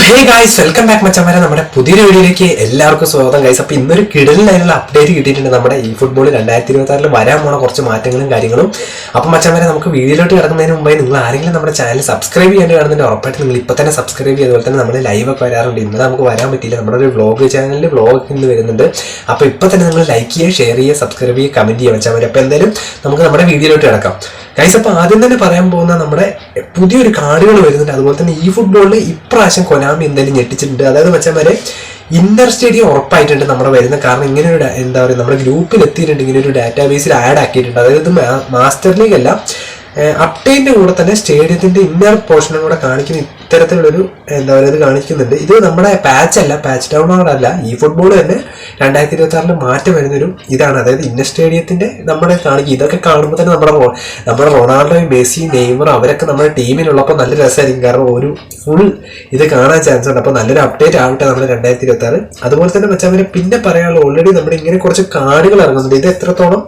Hey guys, welcome back മച്ചന്മാരെ. നമ്മുടെ പുതിയൊരു വീഡിയോയിലേക്ക് എല്ലാവർക്കും സ്വാഗതം ഗൈസ്. അപ്പോൾ ഇന്നൊരു കിടലിനായുള്ള അപ്ഡേറ്റ് കിട്ടിയിട്ടുണ്ട്. നമ്മുടെ ഈ ഫുട്ബോൾ 2026 വരാൻ പോണ കുറച്ച് മാറ്റങ്ങളും കാര്യങ്ങളും. അപ്പം മച്ചന്മാരെ, നമുക്ക് വീഡിയോയിലോട്ട് കിടക്കുന്നതിന് മുമ്പേ നിങ്ങൾ ആരെങ്കിലും നമ്മുടെ ചാനൽ സബ്സ്ക്രൈബ് ചെയ്യാൻ കാണുന്നതിന് ഉറപ്പായിട്ട് നിങ്ങൾ ഇപ്പോൾ തന്നെ സബ്സ്ക്രൈബ് ചെയ്ത്. അതുപോലെ തന്നെ നമ്മൾ ലൈവൊക്കെ വരാറുണ്ട്. ഇന്ന് നമുക്ക് വരാൻ പറ്റിയില്ല, നമ്മുടെ ഒരു വ്ളോഗ് ചാനലിൽ വ്ളോഗ് ഇന്ന് വരുന്നുണ്ട്. അപ്പോൾ ഇപ്പോൾ തന്നെ നിങ്ങൾ ലൈക്ക് ചെയ്യുക, ഷെയർ ചെയ്യുക, സബ്സ്ക്രൈബ് ചെയ്യുക, കമൻറ്റ് ചെയ്യുക മച്ചന്മാരെ. അപ്പോൾ എന്തായാലും നമുക്ക് നമ്മുടെ വീഡിയോയിലോട്ട് കിടക്കാം ഗൈസ്. അപ്പോൾ ആദ്യം തന്നെ പറയാൻ പോകുന്ന നമ്മുടെ പുതിയൊരു കാർഡുകൾ വരുന്നുണ്ട്. അതുപോലെ തന്നെ ഈ ഫുട്ബോളിൽ ഇപ്രാവശ്യം കൊനാമി എന്തായാലും ഞെട്ടിച്ചിട്ടുണ്ട്. അതായത് മച്ചന്മാരെ, ഇന്നർ സ്റ്റേഡിയം ഉറപ്പായിട്ടുണ്ട് നമ്മുടെ വരുന്ന. കാരണം ഇങ്ങനെ ഒരു എന്താ പറയുക, നമ്മുടെ ഗ്രൂപ്പിൽ എത്തിയിട്ടുണ്ട്, ഇങ്ങനെ ഒരു ഡാറ്റാബേസിൽ ആഡ് ആക്കിയിട്ടുണ്ട്. അതായത് ഇത് മാസ്റ്റർ ലീഗ് അല്ല, അപ്ഡേറ്റിന്റെ കൂടെ തന്നെ സ്റ്റേഡിയത്തിന്റെ ഇന്നർ പോർഷനും കൂടെ കാണിക്കുന്ന ഇത്തരത്തിലുള്ളൊരു എന്താ പറയുക ഇത് കാണിക്കുന്നുണ്ട്. ഇത് നമ്മുടെ പാച്ച് അല്ല, പാച്ച് ഡൗൺ അല്ല, ഈ ഫുട്ബോൾ തന്നെ 2026 മാറ്റം വരുന്നൊരു ഇതാണ്. അതായത് ഇന്നർ സ്റ്റേഡിയത്തിന്റെ നമ്മുടെ കാണിക്കും. ഇതൊക്കെ കാണുമ്പോൾ തന്നെ നമ്മുടെ റൊണാൾഡോയും മെസ്സി, നെയ്മർ അവരൊക്കെ നമ്മുടെ ടീമിലുള്ളപ്പോൾ നല്ല രസമായിരിക്കും. കാരണം ഒരു ഫുൾ ഇത് കാണാൻ ചാൻസ് ഉണ്ട്. അപ്പോൾ നല്ലൊരു അപ്ഡേറ്റ് ആവട്ടെ നമ്മുടെ 2026. അതുപോലെ തന്നെ വെച്ചാൽ പിന്നെ പറയാനുള്ള, ഓൾറെഡി നമ്മുടെ ഇങ്ങനെ കുറച്ച് കാർഡുകൾ ഇറങ്ങുന്നുണ്ട്. ഇത് എത്രത്തോളം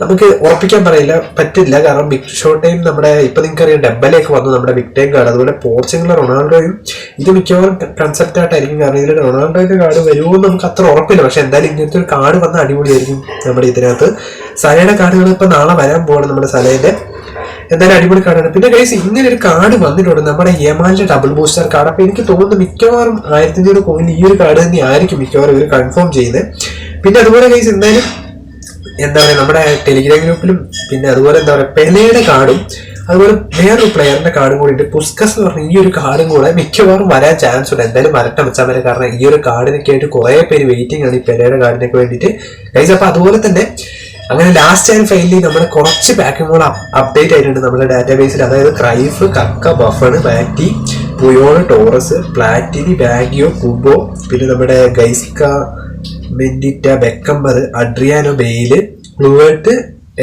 നമുക്ക് ഉറപ്പിക്കാൻ പറ്റില്ല. കാരണം ബിഗ് ഷോട്ട് ടൈം നമ്മുടെ ഇപ്പൊ നിങ്ങൾക്കറിയാം ഡെബലേക്ക് വന്നു നമ്മുടെ ബിഗ് ടൈം കാർഡ്. അതുപോലെ പോർച്ചുഗൽ റൊണാൾഡോയും ഇത് മിക്കവാറും കൺസെപ്റ്റ് ആയിട്ടായിരിക്കും. കാരണം ഇതിൽ റൊണാൾഡോയുടെ കാർഡ് വരുമോ നമുക്ക് അത്ര ഉറപ്പില്ല. പക്ഷെ എന്തായാലും ഇങ്ങനത്തെ ഒരു കാർഡ് വന്ന അടിപൊളിയായിരിക്കും നമ്മുടെ ഇതിനകത്ത്. സലയുടെ കാർഡുകൾ ഇപ്പൊ നാളെ വരാൻ പോവാണ് നമ്മുടെ സലയുടെ. എന്തായാലും അടിപൊളി കാർഡാണ്. പിന്നെ ഗൈസ്, ഇങ്ങനെ ഒരു കാർഡ് വന്നിട്ടുണ്ട്, നമ്മുടെ യമാലിന്റെ ഡബിൾ ബൂസ്റ്റർ കാർഡ്. അപ്പൊ എനിക്ക് തോന്നുന്നു മിക്കവാറും 1500 കോയിൻ ഈ ഒരു കാർഡ് തന്നെ ആയിരിക്കും മിക്കവാറും ഇവർ കൺഫേം ചെയ്യുന്നത്. പിന്നെ അതുപോലെ ഗൈസ്, എന്തായാലും എന്താ പറയുക, നമ്മുടെ ടെലിഗ്രാം ഗ്രൂപ്പിലും പിന്നെ അതുപോലെ എന്താ പറയുക പെലയുടെ കാർഡും അതുപോലെ വേറൊരു പ്ലെയറിന്റെ കാർഡും കൂടി ഉണ്ട്. പുസ്കസ് എന്ന് പറഞ്ഞ ഈ ഒരു കാർഡും കൂടെ മിക്കവാറും വരാൻ ചാൻസ് ഉണ്ട്. എന്തായാലും വരട്ടെ വെച്ചാൽ വരെ. കാരണം ഈ ഒരു കാർഡിനൊക്കെ ആയിട്ട് കുറെ പേര് വെയിറ്റിംഗ് ആണ് ഈ പെലയുടെ കാർഡിനൊക്കെ വേണ്ടിയിട്ട് ഗൈസ്. അപ്പൊ അതുപോലെ തന്നെ അങ്ങനെ ലാസ്റ്റ് ആൻഡ് ഫൈനലി നമ്മുടെ കുറച്ച് പാക്കിംഗ് കൂടെ അപ്ഡേറ്റ് ആയിട്ടുണ്ട് നമ്മുടെ ഡാറ്റാബേസിൽ. അതായത് ക്രൈഫ്, കക്ക, ബഫൺ, ബാറ്റി, Puyol, Torres, Platini, Baggio, Kubo, പിന്നെ നമ്മുടെ Gaizka, Mendieta, Beckenbauer, Adriano, Bale, Kluivert,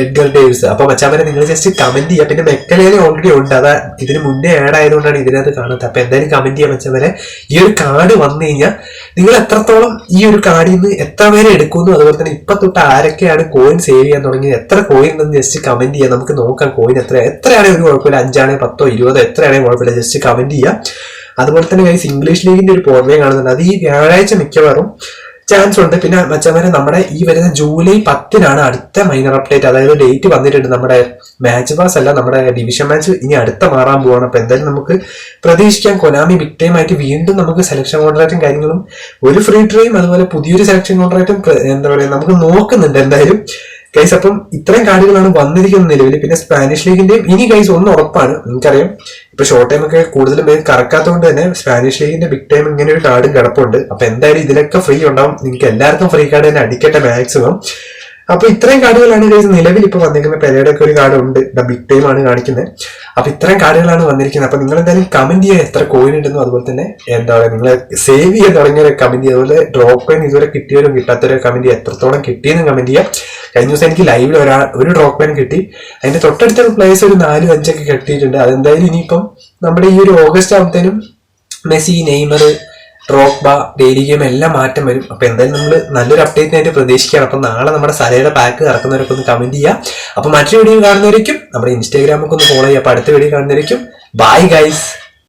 Edgar Davids. അപ്പൊ മച്ചാമനെ നിങ്ങൾ ജസ്റ്റ് കമന്റ് ചെയ്യുക. പിന്നെ മെക്കലേനെ ഓൾറെഡി ഉണ്ട്, അതാ ഇതിന് മുന്നേ ആഡ് ആയതുകൊണ്ടാണ് ഇതിനകത്ത് കാണാത്തത്. അപ്പൊ എന്തായാലും കമന്റ് ചെയ്യാൻ മച്ചാമനെ. ഈ ഒരു കാർഡ് വന്നു കഴിഞ്ഞാൽ നിങ്ങൾ എത്രത്തോളം ഈ ഒരു കാർഡിൽ നിന്ന് എത്ര പേരെ എടുക്കുന്നു, അതുപോലെ തന്നെ ഇപ്പൊ തൊട്ട് ആരൊക്കെയാണ് കോയിൻ സേവ് ചെയ്യാൻ തുടങ്ങിയത്, എത്ര കോയിൻ ഉണ്ടെന്ന് ജസ്റ്റ് കമന്റ് ചെയ്യാം. നമുക്ക് നോക്കാം കോയിൻ എത്രയാണെങ്കിൽ ഒരു കുഴപ്പമില്ല, 5 10 20 എത്രയാണെങ്കിൽ കുഴപ്പമില്ല, ജസ്റ്റ് കമന്റ് ചെയ്യാം. അതുപോലെ തന്നെ ഗൈസ്, ഇംഗ്ലീഷ് ലീഗിന്റെ ഒരു പോർവേ കാണുന്നുണ്ട്. അത് ഈ വ്യാഴാഴ്ച മിക്കവാറും ചാൻസ് ഉണ്ട്. പിന്നെ മച്ചവരെ, നമ്മുടെ ഈ വരുന്ന ജൂലൈ 10 അടുത്ത മൈനർ അപ്ഡേറ്റ്, അതായത് ഡേറ്റ് വന്നിട്ടുണ്ട്. നമ്മുടെ മാച്ച് പാസ് അല്ല, നമ്മുടെ ഡിവിഷൻ മാച്ച് ഇനി അടുത്ത മാറാൻ പോവാണ്. അപ്പൊ എന്തായാലും നമുക്ക് പ്രതീക്ഷിക്കാം കൊനാമി ബിഗ് ടൈം ആയിട്ട് വീണ്ടും നമുക്ക് സെലക്ഷൻ കോൺട്രാക്റ്റും കാര്യങ്ങളും, ഒരു ഫ്രീ ട്രൈയും അതുപോലെ പുതിയൊരു സെലക്ഷൻ കോൺട്രാക്റ്റും എന്താ പറയുക നമുക്ക് നോക്കുന്നുണ്ട് എന്തായാലും ഗൈസ്. അപ്പം ഇത്രയും കാർഡുകളാണ് വന്നിരിക്കുന്ന നിലവിൽ. പിന്നെ സ്പാനിഷ് ലീഗിന്റെയും ഇനി ഗൈസ് ഒന്ന് ഉറപ്പാണ്, നിങ്ങൾക്കറിയാം ഇപ്പൊ ഷോർട്ട് ടൈം ഒക്കെ കൂടുതലും പേര് കറക്കാത്തതുകൊണ്ട് തന്നെ സ്പാനിഷ് ലീഗിന്റെ ബിഗ് ടൈം ഇങ്ങനെ ഒരു കാർഡും കിടപ്പുണ്ട്. അപ്പൊ എന്തായാലും ഇതിലൊക്കെ ഫ്രീ ഉണ്ടാവും. നിങ്ങൾക്ക് എല്ലാവർക്കും ഫ്രീ കാർഡ് തന്നെ അടിക്കട്ടെ മാക്സിമം. അപ്പൊ ഇത്രയും കാർഡുകളാണ് ഗൈസ് നിലവിൽ ഇപ്പൊ വന്നിരിക്കുന്നത്. പെരയുടെ ഒക്കെ ഒരു കാർഡ് ഉണ്ട്, ബിഗ് ടൈം ആണ് കാണിക്കുന്നത്. അപ്പൊ ഇത്രയും കാർഡുകളാണ് വന്നിരിക്കുന്നത്. അപ്പൊ നിങ്ങൾ എന്തായാലും കമന്റ് ചെയ്യുക എത്ര കോയിൻ ഉണ്ടെന്നും, അതുപോലെ തന്നെ എന്താ പറയുക നിങ്ങൾ സേവ് ചെയ്യാൻ തുടങ്ങിയവരെ കമന്റ് ചെയ്യുക. അതുപോലെ ഡ്രോപ്പ് കോയിൻ ഇതുവരെ കിട്ടിയവരും കിട്ടാത്തവരെ കമന്റ് ചെയ്യുക, എത്രത്തോളം കിട്ടിയെന്ന് കമന്റ് ചെയ്യുക. കഴിഞ്ഞ ദിവസം എനിക്ക് ലൈവിൽ ഒരു ഡ്രോപ്പ് കോയിൻ കിട്ടി. അതിന്റെ തൊട്ടടുത്ത പ്ലേസ് ഒരു 4-5 കിട്ടിയിട്ടുണ്ട്. അതെന്തായാലും ഇനിയിപ്പം നമ്മുടെ ഈ ഒരു ഓഗസ്റ്റ് ആകുമ്പോഴത്തേനും Messi, Neymar, Drogba, daily game എല്ലാം മാറ്റം വരും. അപ്പൊ എന്തായാലും നമ്മൾ നല്ലൊരു അപ്ഡേറ്റിനായിട്ട് പ്രതീക്ഷിക്കുകയാണ്. അപ്പൊ നാളെ നമ്മുടെ സലയുടെ പാക്ക് ഇറക്കുന്നവരൊക്കെ ഒന്ന് കമന്റ് ചെയ്യുക. അപ്പൊ മറ്റൊരു വീഡിയോ കാണുന്നവരേക്കും നമ്മുടെ ഇൻസ്റ്റാഗ്രാമൊക്കെ ഒന്ന് ഫോളോ ചെയ്യുക. അപ്പൊ അടുത്ത വീഡിയോ കാണുന്നവരേക്കും ബൈ ഗൈസ്.